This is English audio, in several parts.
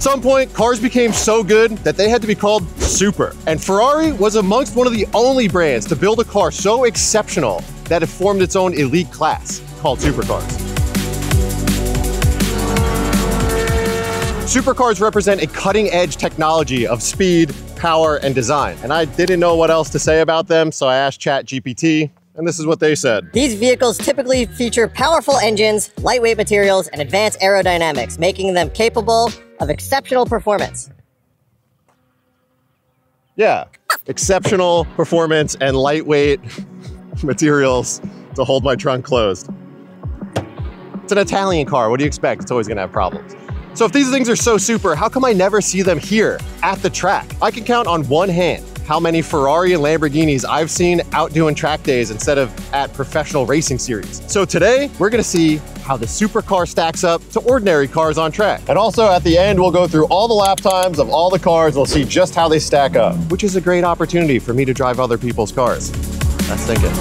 At some point, cars became so good that they had to be called super. And Ferrari was amongst one of the only brands to build a car so exceptional that it formed its own elite class called supercars. Supercars represent a cutting-edge technology of speed, power, and design. And I didn't know what else to say about them, so I asked ChatGPT, and this is what they said. These vehicles typically feature powerful engines, lightweight materials, and advanced aerodynamics, making them capable of exceptional performance. Yeah, exceptional performance and lightweight materials to hold my trunk closed. It's an Italian car, what do you expect? It's always gonna have problems. So if these things are so super, how come I never see them here at the track? I can count on one hand how many Ferrari and Lamborghinis I've seen out doing track days instead of at professional racing series. So today, we're gonna see how the supercar stacks up to ordinary cars on track. And also at the end, we'll go through all the lap times of all the cars. We'll see just how they stack up, which is a great opportunity for me to drive other people's cars. That's thinking.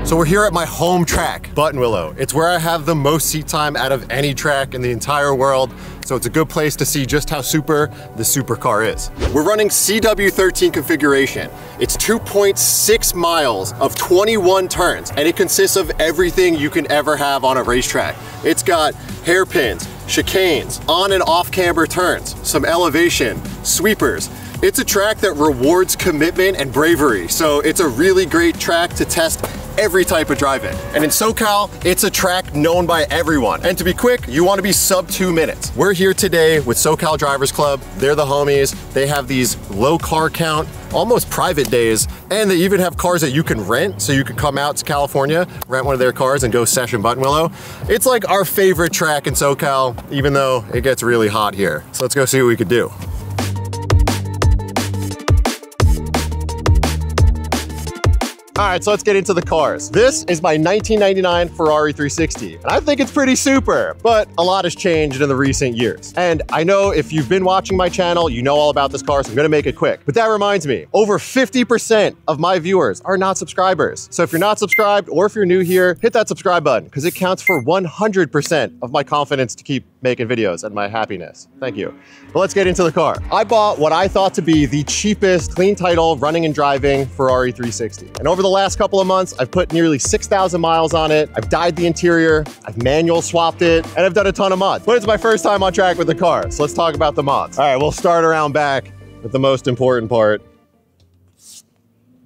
So we're here at my home track, Buttonwillow. It's where I have the most seat time out of any track in the entire world. So it's a good place to see just how super the supercar is. We're running CW13 configuration. It's 2.6 miles of 21 turns, and it consists of everything you can ever have on a racetrack. It's got hairpins, chicanes, on and off camber turns, some elevation, sweepers. It's a track that rewards commitment and bravery. So it's a really great track to test every type of drive-in. And in SoCal, it's a track known by everyone. And to be quick, you want to be sub 2 minutes. We're here today with SoCal Drivers Club. They're the homies. They have these low car count, almost private days, and they even have cars that you can rent, so you could come out to California, rent one of their cars and go session Buttonwillow. It's like our favorite track in SoCal, even though it gets really hot here. So let's go see what we could do. All right, so let's get into the cars. This is my 1999 Ferrari 360, and I think it's pretty super, but a lot has changed in the recent years. And I know if you've been watching my channel, you know all about this car, so I'm gonna make it quick. But that reminds me, over 50% of my viewers are not subscribers. So if you're not subscribed, or if you're new here, hit that subscribe button, because it counts for 100% of my confidence to keep making videos and my happiness. Thank you. But let's get into the car. I bought what I thought to be the cheapest, clean title, running and driving Ferrari 360. And over the last couple of months, I've put nearly 6,000 miles on it. I've dyed the interior, I've manual swapped it, and I've done a ton of mods. But it's my first time on track with the car, so let's talk about the mods. All right, we'll start around back with the most important part.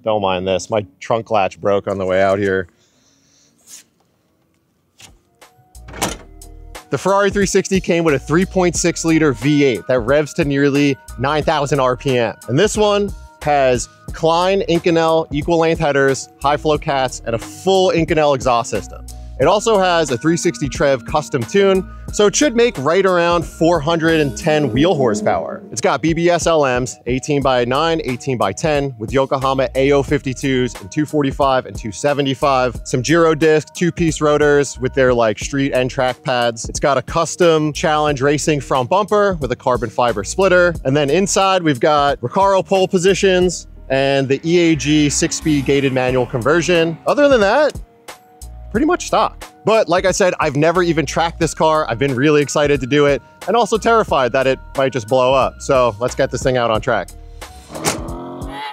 Don't mind this, my trunk latch broke on the way out here. The Ferrari 360 came with a 3.6 liter V8 that revs to nearly 9,000 RPM. And this one has Klein Inconel equal length headers, high flow cats, and a full Inconel exhaust system. It also has a 360 Trev custom tune, so it should make right around 410 wheel horsepower. It's got BBS LMs, 18x9, 18x10, with Yokohama AO52s and 245 and 275. Some Giro disc, 2-piece rotors with their like street and track pads. It's got a custom Challenge Racing front bumper with a carbon fiber splitter. And then inside we've got Recaro Pole Positions and the EAG 6-speed gated manual conversion. Other than that, pretty much stock. But like I said, I've never even tracked this car. I've been really excited to do it and also terrified that it might just blow up. So let's get this thing out on track.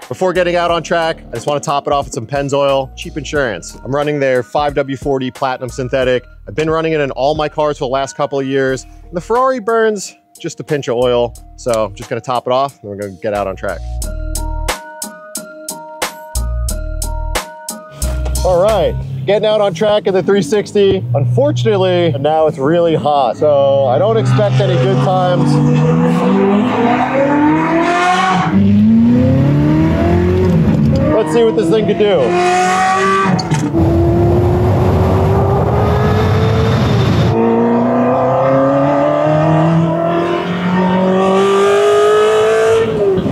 Before getting out on track, I just want to top it off with some Pennzoil, cheap insurance. I'm running their 5W40 Platinum Synthetic. I've been running it in all my cars for the last couple of years. And the Ferrari burns just a pinch of oil. So I'm just gonna top it off and we're gonna get out on track. All right. Getting out on track in the 360. Unfortunately, now it's really hot, so I don't expect any good times. Let's see what this thing can do.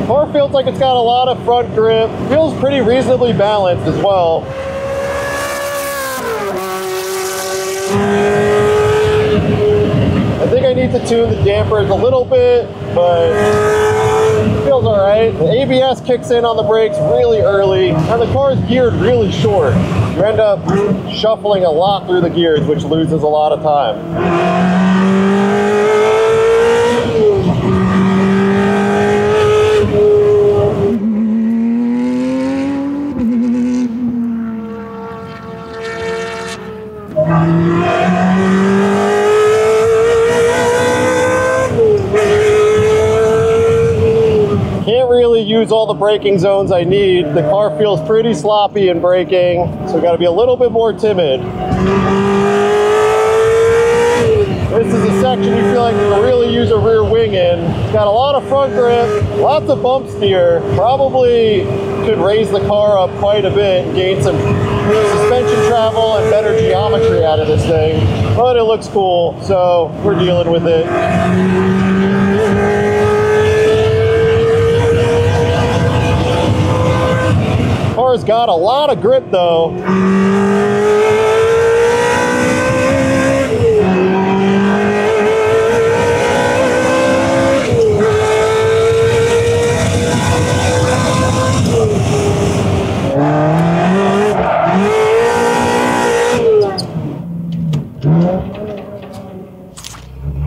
Car feels like it's got a lot of front grip. Feels pretty reasonably balanced as well. I think I need to tune the dampers a little bit, but it feels all right. The ABS kicks in on the brakes really early. All And the car is geared really short. You end up shuffling a lot through the gears, which loses a lot of time. Can't really use all the braking zones I need. The car feels pretty sloppy in braking, so got to be a little bit more timid. This is a section you feel like you can really use a rear wing in. It's got a lot of front grip, lots of bump steer. Probably could raise the car up quite a bit and gain some suspension travel and better geometry out of this thing. But it looks cool, so we're dealing with it. Car's got a lot of grip though.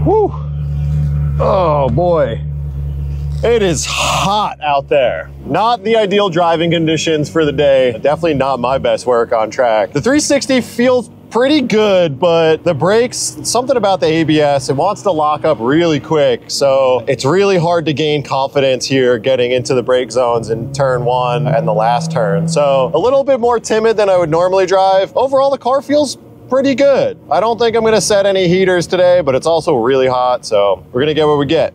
Whew. Oh boy. It is hot out there. Not the ideal driving conditions for the day. Definitely not my best work on track. The 360 feels pretty good, but the brakes, something about the ABS, it wants to lock up really quick. So it's really hard to gain confidence here getting into the brake zones in turn 1 and the last turn. So a little bit more timid than I would normally drive. Overall, the car feels pretty good. I don't think I'm gonna set any heaters today, but it's also really hot. So we're gonna get what we get.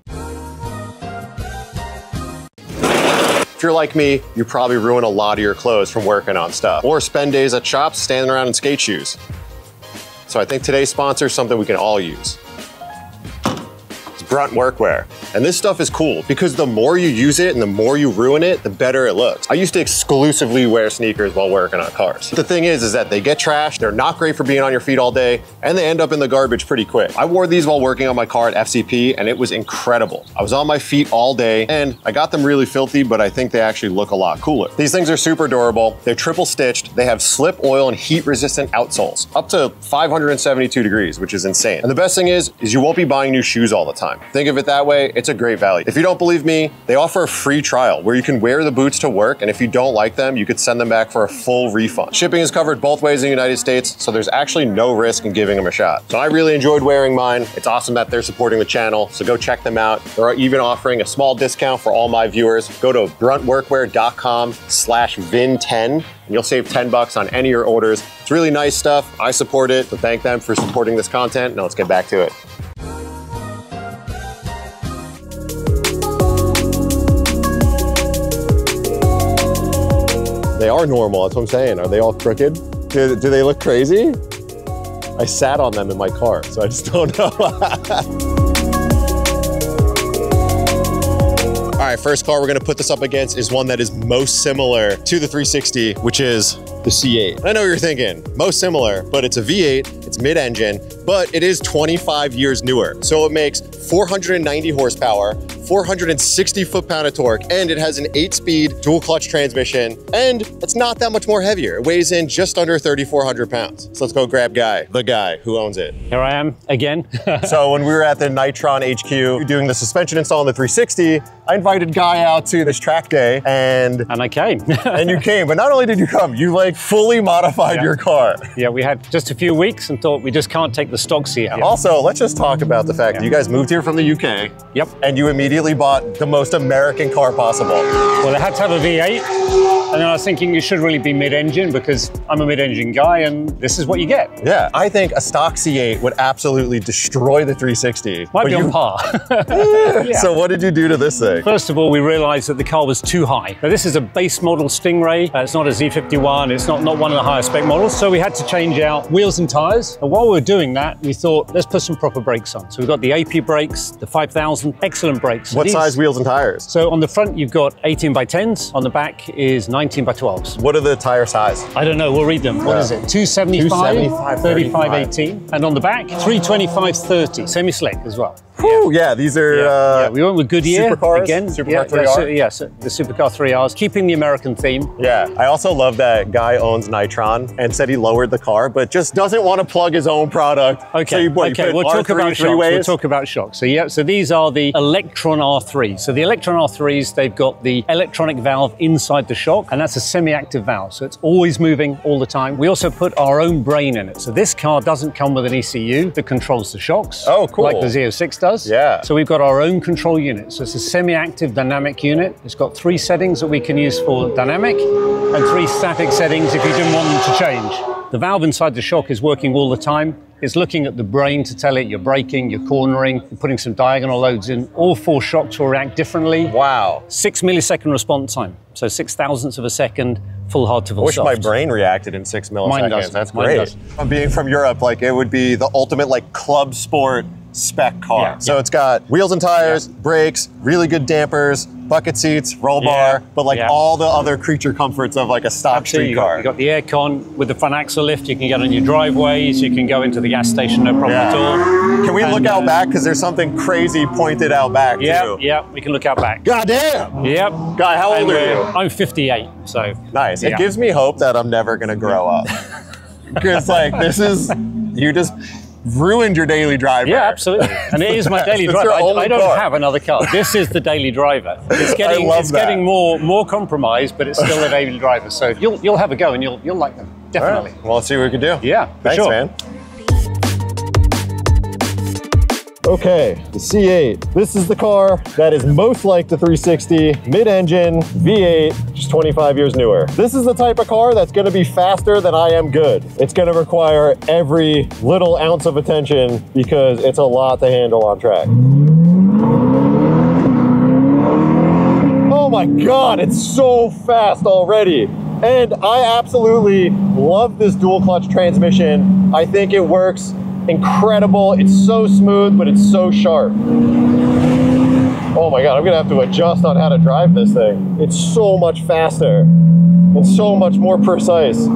If you're like me, you probably ruin a lot of your clothes from working on stuff or spend days at shops standing around in skate shoes. So I think today's sponsor is something we can all use. It's Brunt Workwear. And this stuff is cool because the more you use it and the more you ruin it, the better it looks. I used to exclusively wear sneakers while working on cars. The thing is that they get trashed, they're not great for being on your feet all day, and they end up in the garbage pretty quick. I wore these while working on my car at FCP, and it was incredible. I was on my feet all day, and I got them really filthy, but I think they actually look a lot cooler. These things are super durable. They're triple stitched. They have slip, oil, and heat-resistant outsoles, up to 572 degrees, which is insane. And the best thing is you won't be buying new shoes all the time. Think of it that way, it's a great value. If you don't believe me, they offer a free trial where you can wear the boots to work, and if you don't like them, you could send them back for a full refund. Shipping is covered both ways in the United States, so there's actually no risk in giving them a shot. So I really enjoyed wearing mine. It's awesome that they're supporting the channel, so go check them out. They're even offering a small discount for all my viewers. Go to bruntworkwear.com/VIN10 and you'll save 10 bucks on any of your orders. It's really nice stuff. I support it, so thank them for supporting this content. Now let's get back to it. They are normal, that's what I'm saying. Are they all crooked? Do they look crazy? I sat on them in my car, so I just don't know. All right, first car we're gonna put this up against is one that is most similar to the 360, which is the C8. I know what you're thinking, most similar, but it's a V8, it's mid-engine, but it is 25 years newer. So it makes 490 horsepower, 460 foot-pound of torque, and it has an 8-speed dual clutch transmission, and it's not that much more heavier. It weighs in just under 3,400 pounds. So let's go grab the guy who owns it. Here I am again. So when we were at the Nitron HQ doing the suspension install on the 360, I invited Guy out to this track day, and I came. And you came, but not only did you come, you like fully modified your car. Yeah, we had just a few weeks and thought we just can't take the stock seat out. Also, let's just talk about the fact that you guys moved here from the UK. Yep. And you immediately bought the most American car possible. Well, I had to have a V8, and then I was thinking you should really be mid-engine because I'm a mid-engine guy and this is what you get. Yeah, I think a stock C8 would absolutely destroy the 360. Might be on par. Yeah. So what did you do to this thing? First of all, we realized that the car was too high. Now, this is a base model Stingray. It's not a Z51. It's not one of the higher spec models. So we had to change out wheels and tires. And while we were doing that, we thought, let's put some proper brakes on. So we've got the AP brakes, the 5000, excellent brakes. What size wheels and tires? So on the front, you've got 18 by 10s. On the back is 19 by 12s. What are the tire size? I don't know, we'll read them. What is it? 275, 35, 18. And on the back, 325, 30, semi-slick as well. Whew, yeah, these are we went with Goodyear supercars again. Supercar 3R. Yes, the Supercar 3Rs, keeping the American theme. Yeah, I also love that guy owns Nitron and said he lowered the car, but just doesn't want to plug his own product. Okay, So we'll talk about shocks. We'll talk about shocks. So yeah, so these are the Electron R3. So the Electron R3s, they've got the electronic valve inside the shock, and that's a semi-active valve, so it's always moving all the time. We also put our own brain in it. So this car doesn't come with an ECU that controls the shocks. Oh, cool. Like the Z06 does. Yeah. So we've got our own control unit. So it's a semi-active dynamic unit. It's got 3 settings that we can use for dynamic and 3 static settings if you didn't want them to change. The valve inside the shock is working all the time. It's looking at the brain to tell it you're braking, you're cornering, you're putting some diagonal loads in. All 4 shocks will react differently. Wow. 6 millisecond response time. So 6,000ths of a second, full hard to full soft. I wish my brain reacted in 6 milliseconds. Mine does. That's great. Being from Europe, like it would be the ultimate like club sport spec car. Yeah, so it's got wheels and tires, brakes, really good dampers, bucket seats, roll bar, but like all the other creature comforts of like a stock street car. You got the aircon with the front axle lift. You can get on your driveways. You can go into the gas station, no problem at all. Can we look out back? Because there's something crazy pointed out back too. Yeah, we can look out back. God damn! Yep. Guy, how old are you? I'm 58, so. Nice. It gives me hope that I'm never gonna grow up. Because like this is, you just ruined your daily driver. Yeah, absolutely. And it is my daily driver. I don't have another car. This is the daily driver. It's getting more compromised, but it's still a daily driver. So you'll have a go and you'll like them. Definitely. Right. Well, let's see what we can do. Yeah, thanks, sure. man. Okay, the C8. This is the car that is most like the 360, mid-engine, V8, just 25 years newer. This is the type of car that's gonna be faster than I am good. It's gonna require every little ounce of attention because it's a lot to handle on track. Oh my God, it's so fast already. And I absolutely love this dual clutch transmission. I think it works incredible. It's so smooth, but it's so sharp. Oh my God, I'm gonna have to adjust on how to drive this thing. It's so much faster and so much more precise.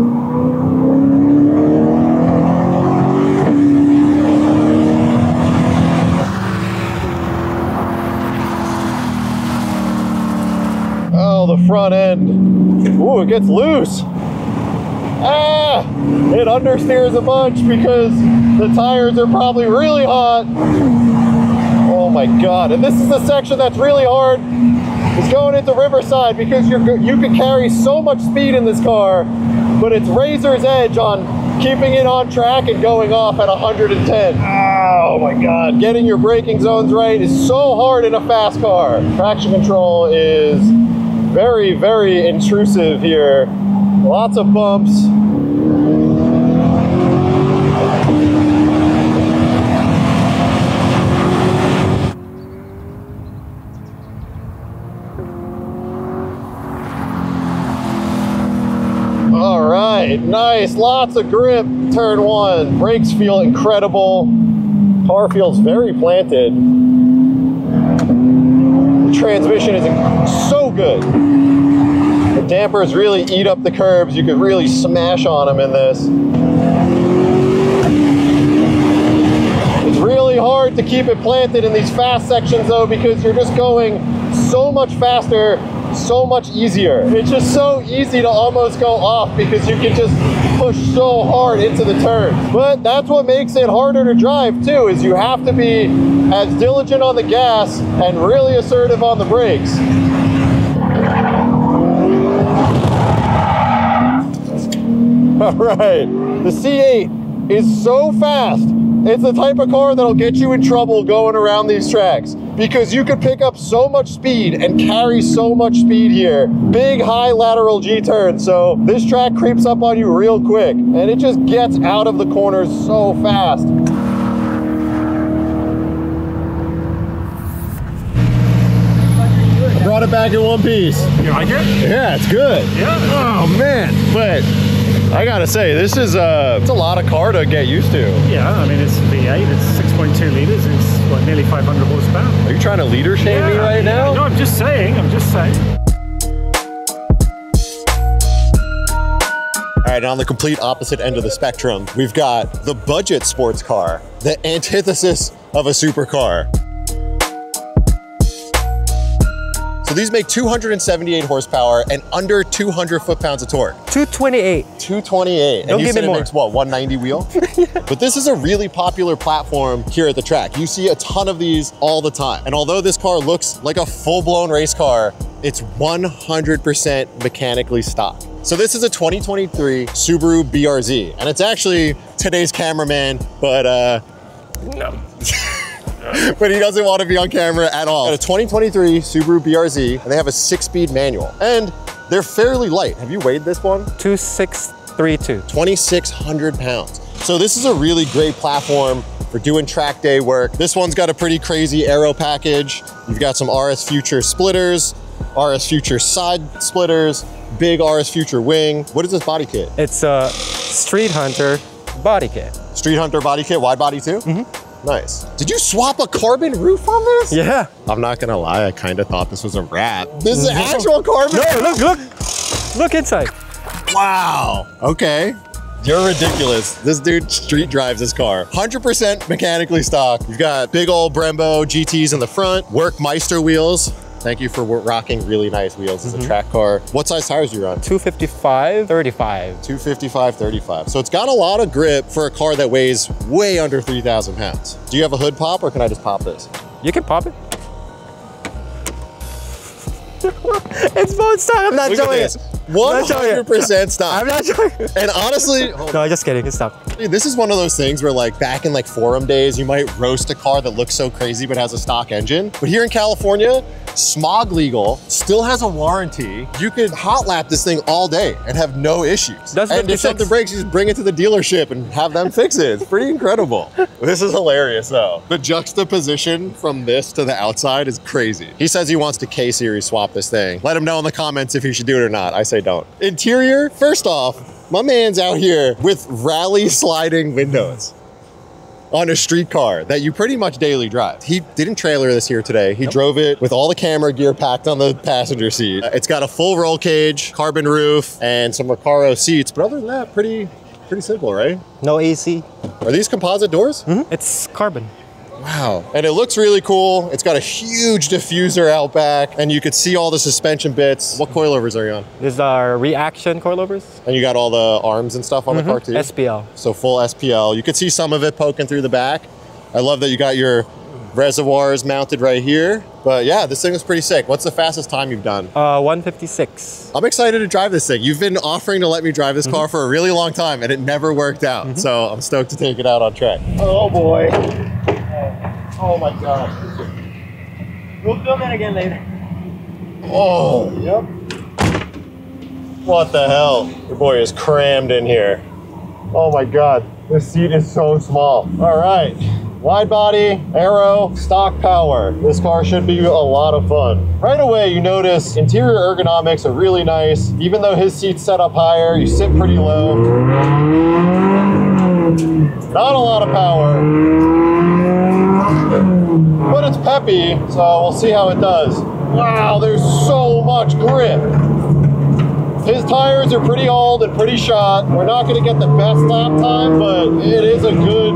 Oh, the front end. Ooh, it gets loose. Ah, it understeers a bunch because the tires are probably really hot. Oh my God, and this is the section that's really hard. It's going into Riverside because you can carry so much speed in this car, but it's razor's edge on keeping it on track and going off at 110. Oh my God, getting your braking zones right is so hard in a fast car. Traction control is very, very intrusive here. Lots of bumps. All right, nice, lots of grip, turn 1. Brakes feel incredible. Car feels very planted. The transmission is so good. The dampers really eat up the curbs. You could really smash on them in this. It's really hard to keep it planted in these fast sections though, because you're just going so much faster, so much easier. It's just so easy to almost go off because you can just push so hard into the turns. But that's what makes it harder to drive too, is you have to be as diligent on the gas and really assertive on the brakes. All right, the C8 is so fast. It's the type of car that'll get you in trouble going around these tracks because you could pick up so much speed and carry so much speed here. Big, high lateral G-turns, so this track creeps up on you real quick and it just gets out of the corners so fast. I brought it back in one piece. You like it? Yeah, it's good. Yeah. Oh man, but I gotta say, this is it's a lot of car to get used to. Yeah, I mean, it's V8, it's 6.2 liters, it's what, nearly 500 horsepower. Are you trying to leader shame me right now? No, I'm just saying. All right, on the complete opposite end of the spectrum, we've got the budget sports car, the antithesis of a supercar. So these make 278 horsepower and under 200 foot-pounds of torque. 228. 228. Don't and you give said me it more. makes what, 190 wheel? But this is a really popular platform here at the track. You see a ton of these all the time. And although this car looks like a full-blown race car, it's 100% mechanically stock. So this is a 2023 Subaru BRZ, and it's actually today's cameraman, but No. but he doesn't want to be on camera at all. Got a 2023 Subaru BRZ, and they have a 6-speed manual, and they're fairly light. Have you weighed this one? 2632. 2,600 pounds. So this is a really great platform for doing track day work. This one's got a pretty crazy aero package. You've got some RS Future splitters, RS Future side splitters, big RS Future wing. What is this body kit? It's a Street Hunter body kit. Street Hunter body kit, wide body too? Mm-hmm. Nice. Did you swap a carbon roof on this? Yeah. I'm not gonna lie, I kind of thought this was a wrap. This is actual carbon. No, look. Look inside. Wow. Okay. You're ridiculous. This dude street drives this car. 100% mechanically stock. You've got big old Brembo GTs in the front, Workmeister wheels. Thank you for rocking really nice wheels as a track car. What size tires do you run? 255, 35. 255, 35. So it's got a lot of grip for a car that weighs way under 3,000 pounds. Do you have a hood pop or can I just pop this? You can pop it. It's both stock. I'm not Look at showing this. it. 100% stock. I'm not showing it. And honestly, No, just kidding. Stop. dude, this is one of those things where like back in like forum days, you might roast a car that looks so crazy but has a stock engine. But here in California, smog legal, still has a warranty. You could hot lap this thing all day and have no issues. That's and if 56. something breaks, you just bring it to the dealership and have them fix it. It's pretty incredible. This is hilarious though. The juxtaposition from this to the outside is crazy. He says he wants to K-Series swap this thing. Let him know in the comments if he should do it or not. I say don't. Interior, first off, my man's out here with rally sliding windows on a street car that you pretty much daily drive. He didn't trailer this here today. He drove it with all the camera gear packed on the passenger seat. It's got a full roll cage, carbon roof, and some Recaro seats. But other than that, pretty simple, right? No AC. Are these composite doors? It's carbon. Wow. And it looks really cool. It's got a huge diffuser out back, and you could see all the suspension bits. What coilovers are you on? These are reaction coilovers. And you got all the arms and stuff on the car too? SPL. So full SPL. You could see some of it poking through the back. I love that you got your reservoirs mounted right here. But yeah, this thing is pretty sick. What's the fastest time you've done? 156. I'm excited to drive this thing. You've been offering to let me drive this car for a really long time and it never worked out. So I'm stoked to take it out on track. Oh boy. Oh my God. We'll film that again later. Oh, yep. What the hell? Your boy is crammed in here. Oh my God, this seat is so small. All right, wide body, aero, stock power. This car should be a lot of fun. Right away, you notice interior ergonomics are really nice. Even though his seat's set up higher, you sit pretty low. Not a lot of power. But it's peppy, so we'll see how it does. Wow, there's so much grip. His tires are pretty old and pretty shot. We're not gonna get the best lap time, but it is a good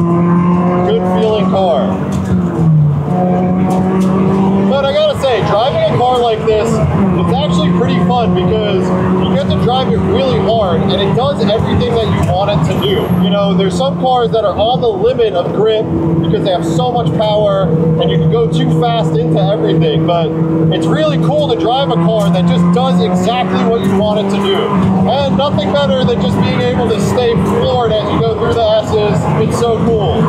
feeling car. But I gotta say, driving a car like this, it's actually pretty fun because you get to drive it really hard and it does everything that you want it to do. You know, there's some cars that are on the limit of grip because they have so much power and you can go too fast into everything. But it's really cool to drive a car that just does exactly what you want it to do. And nothing better than just being able to stay floored as you go through the S's. It's so cool.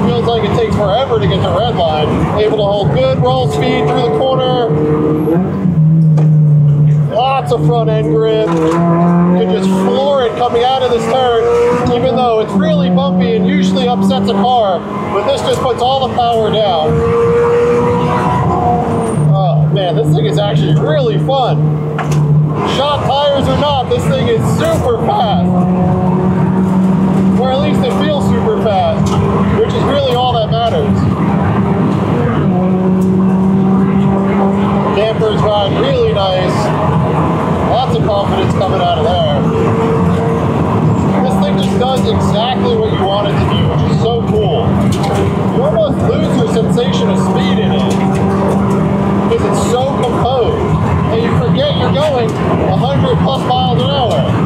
Feels like it takes forever to get to red line. Able to hold good roll speed through the corner. Lots of front end grip. You can just floor it coming out of this turn, even though it's really bumpy and usually upsets a car, but this just puts all the power down. Oh man, this thing is actually really fun. Shot tires or not, this thing is super fast. Or at least it feels super fast, which is really all that matters. Dampers ride really nice. Lots of confidence coming out of there. This thing just does exactly what you sensation of speed in it because it's so composed and you forget you're going 100 plus miles an hour.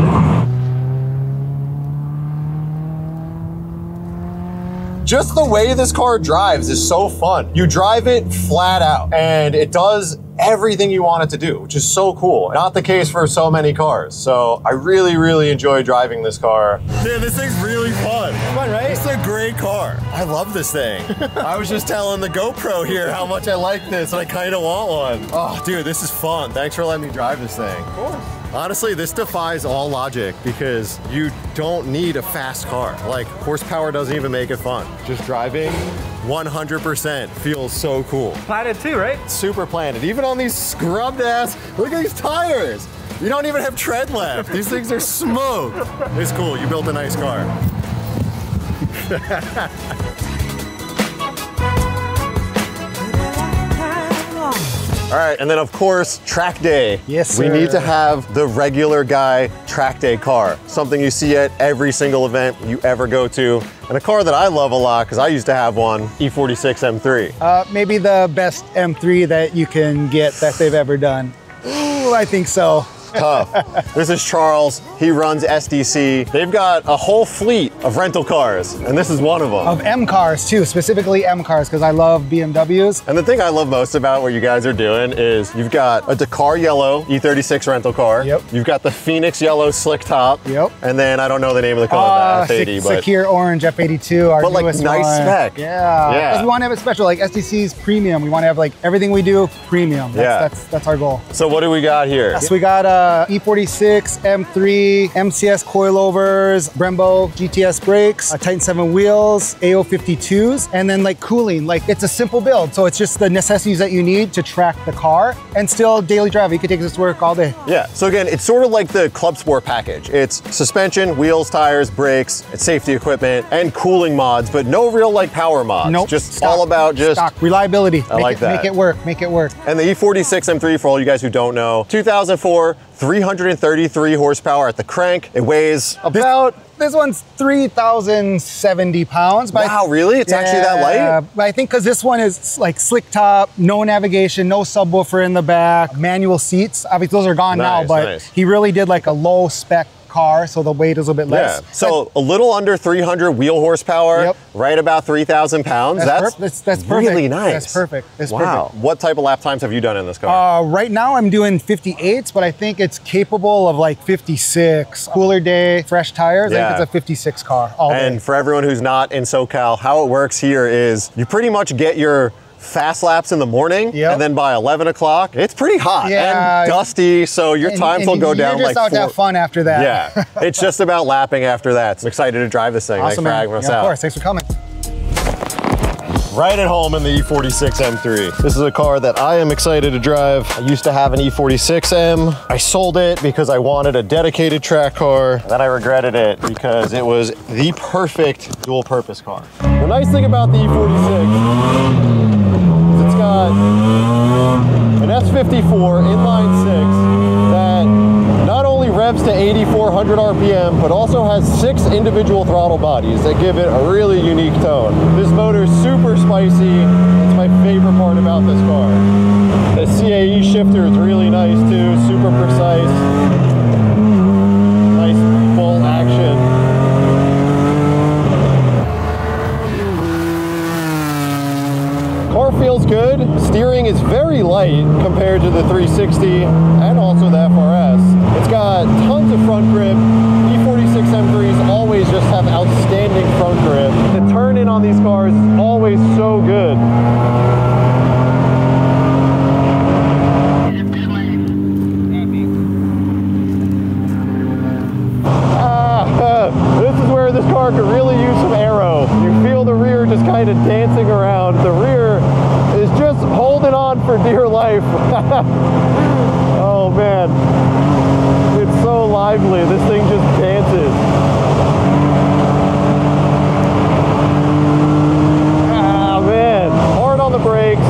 Just the way this car drives is so fun. You drive it flat out and it does everything you want it to do, which is so cool. Not the case for so many cars. So I really, really enjoy driving this car. Dude, this thing's really fun. Fun, right? It's a great car. I love this thing. I was just telling the GoPro here how much I like this and I kind of want one. Oh, dude, this is fun. Thanks for letting me drive this thing. Of course. Honestly, this defies all logic because you don't need a fast car. Like, horsepower doesn't even make it fun. Just driving 100% feels so cool. Platted too, right? Super planted. Even on these scrubbed ass, look at these tires. You don't even have tread left. These things are smooth. It's cool, you built a nice car. All right, and then of course, track day. Yes, sir. We need to have the regular guy track day car. Something you see at every single event you ever go to. And a car that I love a lot, because I used to have one, E46 M3. Maybe the best M3 that you can get that they've ever done. Ooh, I think so. Tough. This is Charles. He runs SDC. They've got a whole fleet of rental cars, and this is one of them. Of M cars too, specifically M cars, because I love BMWs. And the thing I love most about what you guys are doing is you've got a Dakar yellow E36 rental car. Yep. You've got the Phoenix yellow slick top. Yep. And then I don't know the name of the car, the F80, but Sakir Orange F82, our but like newest nice one. spec. Yeah. Yeah. Because we want to have it special, like STC's premium. We want to have like everything we do premium. That's our goal. So what do we got here? So we got E46, M3, MCS coilovers, Brembo GTS brakes, Titan 7 wheels, AO52s, and then like cooling. Like it's a simple build, so it's just the necessities that you need to track the car and still daily drive. You could take this to work all day. Yeah, so again, it's sort of like the Club Sport package. It's suspension, wheels, tires, brakes, it's safety equipment, and cooling mods, but no real like power mods. Nope. Just Stock. all about just Stock. Reliability. I like that. Make it work, make it work. And the E46 M3, for all you guys who don't know, 2004, 333 horsepower at the crank. It weighs about... This one's 3,070 pounds. Wow, really? It's actually that light? But I think because this one is like slick top, no navigation, no subwoofer in the back, manual seats. Obviously those are gone now, but he really did like a low spec car, so the weight is a little bit less. Yeah. So a little under 300 wheel horsepower, yep. Right about 3,000 pounds. That's perfect. Really nice. That's perfect. That's wow. perfect. What type of lap times have you done in this car? Right now I'm doing 58s, but I think it's capable of like 56. Cooler day, fresh tires. Yeah. I think it's a 56 car all day. And for everyone who's not in SoCal, how it works here is you pretty much get your fast laps in the morning, yep. And then by 11 o'clock, it's pretty hot and dusty, so your times will go down like 4. You're just out to have fun after that. Yeah, it's just about lapping after that. So I'm excited to drive this thing. Awesome, Thanks for having us out. Of course, thanks for coming. Right at home in the E46 M3. This is a car that I am excited to drive. I used to have an E46M. I sold it because I wanted a dedicated track car. Then I regretted it because it was the perfect dual purpose car. The nice thing about the E46 is it's got an S54 inline 6 that not only revs to 8,400 RPM, but also has 6 individual throttle bodies that give it a really unique tone. This motor is super spicy. It's my favorite part about this car. The CAE shifter is really nice too, super precise. Nice full action. Car feels good. Steering is very light compared to the 360 and also the FRS. It's got tons of front grip. E46 M3s always just have outstanding front grip. The turn in on these cars is always so good. This is where this car could really use some aero. You feel the rear just kind of dancing around. The rear is just holding on for dear life. Oh man, it's so lively. This thing just dances. Ah man, hard on the brakes,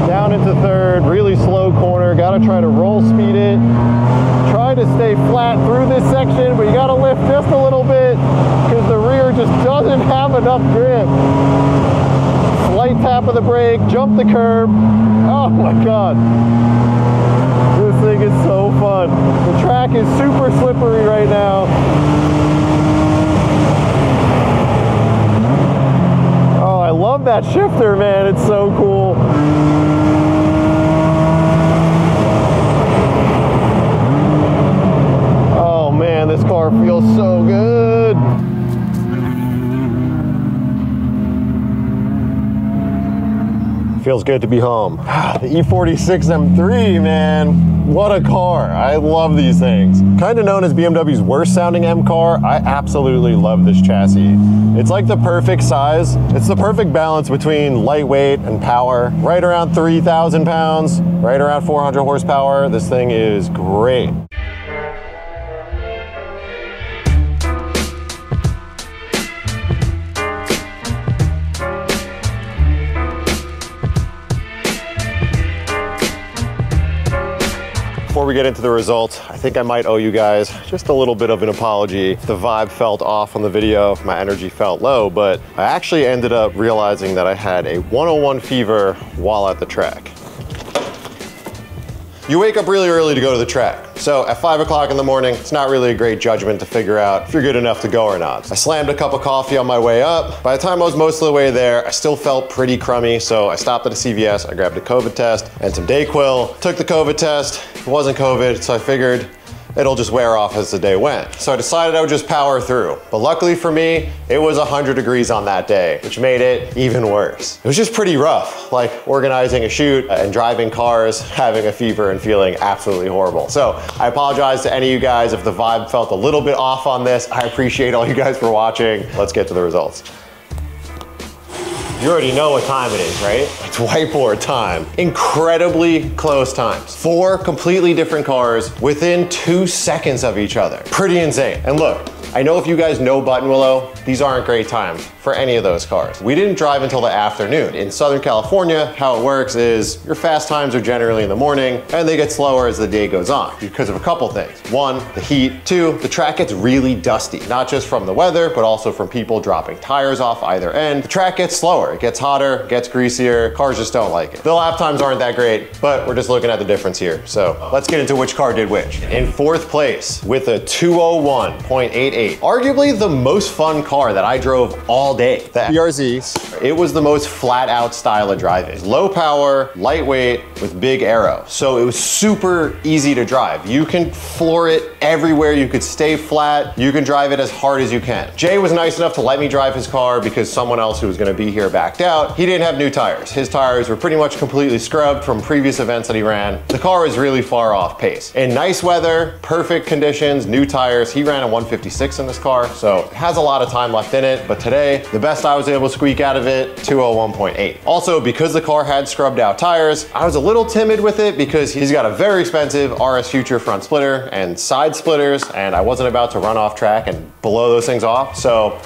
down into third, really slow corner. Gotta try to roll speed it. Try to stay flat through this section, but you gotta lift just a little bit because the rear just doesn't have enough grip. Slight tap of the brake, jump the curb. Oh my God. This thing is so fun. The track is super slippery right now. Oh, I love that shifter, man. It's so cool. Oh man, this car feels so good. Feels good to be home. The E46 M3, man. What a car. I love these things. Kind of known as BMW's worst sounding M car, I absolutely love this chassis. It's like the perfect size. It's the perfect balance between lightweight and power. Right around 3,000 pounds, right around 400 horsepower. This thing is great. Before we get into the results, I think I might owe you guys just a little bit of an apology. The vibe felt off on the video, my energy felt low, but I actually ended up realizing that I had a 101 fever while at the track. You wake up really early to go to the track. So at 5 o'clock in the morning, it's not really a great judgment to figure out if you're good enough to go or not. I slammed a cup of coffee on my way up. By the time I was most of the way there, I still felt pretty crummy, so I stopped at a CVS, I grabbed a COVID test and some Dayquil, took the COVID test. It wasn't COVID, so I figured it'll just wear off as the day went. So I decided I would just power through. But luckily for me, it was 100 degrees on that day, which made it even worse. It was just pretty rough, like organizing a shoot and driving cars, having a fever and feeling absolutely horrible. So I apologize to any of you guys if the vibe felt a little bit off on this. I appreciate all you guys for watching. Let's get to the results. You already know what time it is, right? It's whiteboard time. Incredibly close times. 4 completely different cars within 2 seconds of each other. Pretty insane. And look, I know if you guys know Buttonwillow, these aren't great times for any of those cars. We didn't drive until the afternoon. In Southern California, how it works is your fast times are generally in the morning and they get slower as the day goes on because of a couple things. 1, the heat. 2, the track gets really dusty, not just from the weather, but also from people dropping tires off either end. The track gets slower, it gets hotter, gets greasier, cars just don't like it. The lap times aren't that great, but we're just looking at the difference here. So let's get into which car did which. In 4th place with a 201.88, arguably the most fun car that I drove all day. The BRZ, it was the most flat out style of driving. Low power, lightweight, with big aero. So it was super easy to drive. You can floor it everywhere. You could stay flat. You can drive it as hard as you can. Jay was nice enough to let me drive his car because someone else who was gonna be here backed out. He didn't have new tires. His tires were pretty much completely scrubbed from previous events that he ran. The car was really far off pace. In nice weather, perfect conditions, new tires, he ran a 156 in this car, so it has a lot of time left in it, but today, the best I was able to squeak out of it, 201.8. Also, because the car had scrubbed out tires, I was a little timid with it because he's got a very expensive RS Future front splitter and side splitters, and I wasn't about to run off track and blow those things off, so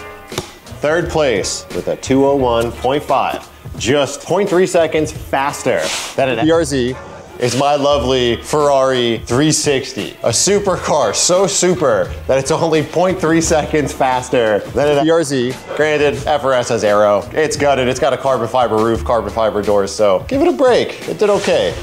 3rd place with a 201.5, just 0.3 seconds faster than an BRZ. Is my lovely Ferrari 360. A supercar, so super that it's only 0.3 seconds faster than an BRZ. Granted, FRS has aero. It's gutted, it's got a carbon fiber roof, carbon fiber doors, so give it a break. It did okay.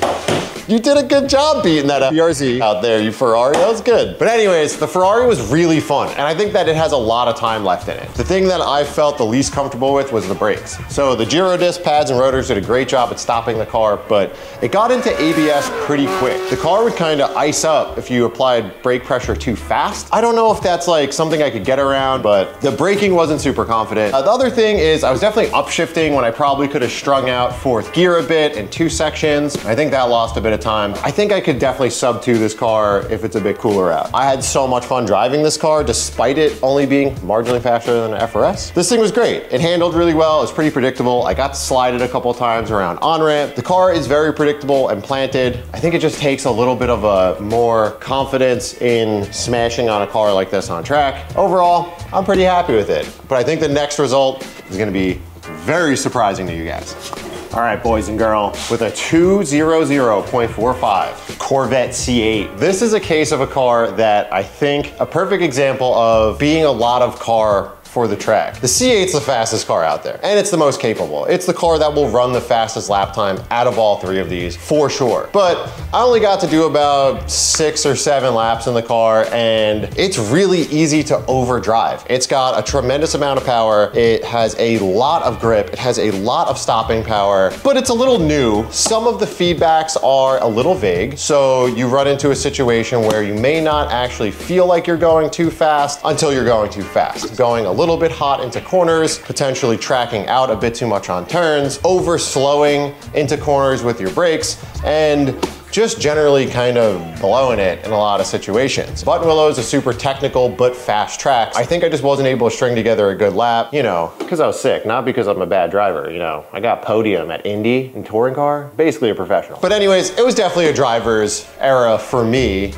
You did a good job beating that BRZ out there, you Ferrari, that was good. But anyways, the Ferrari was really fun, and I think that it has a lot of time left in it. The thing that I felt the least comfortable with was the brakes. So the Giro disc pads and rotors did a great job at stopping the car, but it got into ABS pretty quick. The car would kind of ice up if you applied brake pressure too fast. I don't know if that's like something I could get around, but the braking wasn't super confident. The other thing is I was definitely upshifting when I probably could have strung out 4th gear a bit in 2 sections. I think that lost a bit of time. I think I could definitely sub 2 this car if it's a bit cooler out. I had so much fun driving this car despite it only being marginally faster than an FRS. This thing was great. It handled really well. It was pretty predictable. I got to slide it a couple of times around on-ramp. The car is very predictable and planted. I think it just takes a little bit of a more confidence in smashing on a car like this on track. Overall, I'm pretty happy with it. But I think the next result is gonna be very surprising to you guys. All right, boys and girls, with a 200.45 Corvette C8. This is a case of a car that I think a perfect example of being a lot of car for for the track. The C8's the fastest car out there, and it's the most capable. It's the car that will run the fastest lap time out of all three of these, for sure. But I only got to do about 6 or 7 laps in the car, and it's really easy to overdrive. It's got a tremendous amount of power. It has a lot of grip. It has a lot of stopping power, but it's a little new. Some of the feedbacks are a little vague, so you run into a situation where you may not actually feel like you're going too fast until you're going too fast. Going a little bit hot into corners, potentially tracking out a bit too much on turns, over slowing into corners with your brakes, and just generally kind of blowing it in a lot of situations. Buttonwillow is a super technical but fast track. I think I just wasn't able to string together a good lap, you know, because I was sick, not because I'm a bad driver, you know. I got podium at Indy in touring car, basically a professional. But anyways, it was definitely a driver's era for me.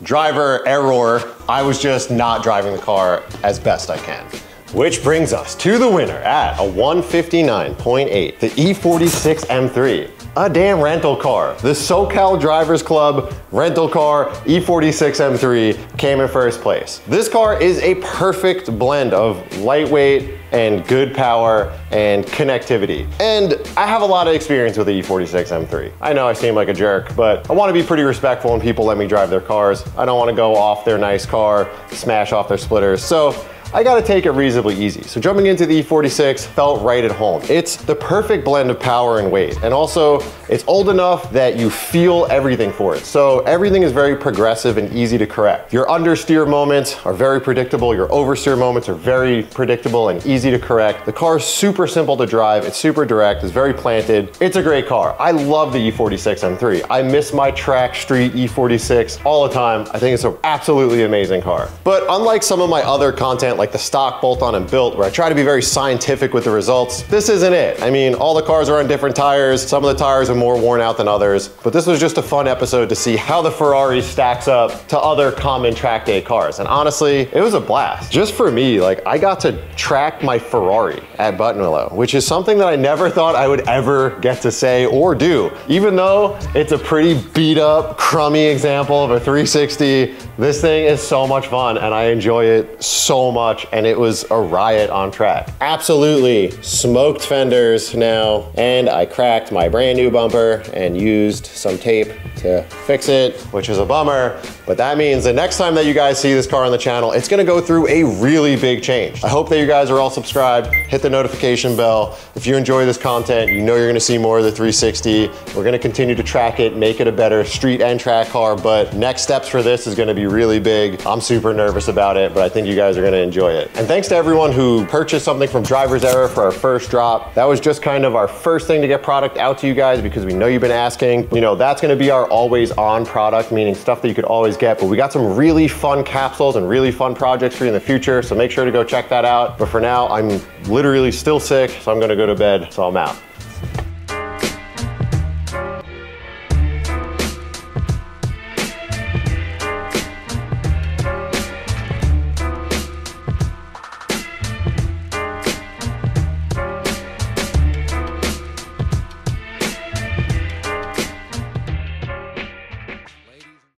Driver error. I was just not driving the car as best I can. Which brings us to the winner at a 159.8, the E46 M3. A damn rental car. The SoCal Drivers Club rental car E46 M3 came in first place. This car is a perfect blend of lightweight and good power and connectivity. And I have a lot of experience with the E46 M3. I know I seem like a jerk, but I want to be pretty respectful when people let me drive their cars. I don't want to go off their nice car, smash off their splitters. So I gotta take it reasonably easy. So jumping into the E46 felt right at home. It's the perfect blend of power and weight. And also, it's old enough that you feel everything for it. So everything is very progressive and easy to correct. Your understeer moments are very predictable. Your oversteer moments are very predictable and easy to correct. The car is super simple to drive. It's super direct. It's very planted. It's a great car. I love the E46 M3. I miss my track street E46 all the time. I think it's an absolutely amazing car. But unlike some of my other content, like the stock bolt-on and built, where I try to be very scientific with the results, this isn't it. I mean, all the cars are on different tires. Some of the tires are more worn out than others, but this was just a fun episode to see how the Ferrari stacks up to other common track day cars. And honestly, it was a blast. Just for me, like, I got to track my Ferrari at Buttonwillow, which is something that I never thought I would ever get to say or do. Even though it's a pretty beat up, crummy example of a 360, this thing is so much fun and I enjoy it so much. And it was a riot on track. Absolutely smoked fenders now, and I cracked my brand new bumper and used some tape to fix it, which is a bummer, but that means the next time that you guys see this car on the channel, it's gonna go through a really big change. I hope that you guys are all subscribed, hit the notification bell. If you enjoy this content, you know you're gonna see more of the 360. We're gonna continue to track it, make it a better street and track car, but next steps for this is gonna be really big. I'm super nervous about it, but I think you guys are gonna enjoy it. And thanks to everyone who purchased something from Driver's Error for our first drop. That was just kind of our first thing to get product out to you guys because we know you've been asking. You know, that's gonna be our always on product, meaning stuff that you could always get, but we got some really fun capsules and really fun projects for you in the future, so make sure to go check that out. But for now, I'm literally still sick, so I'm gonna go to bed, so I'm out.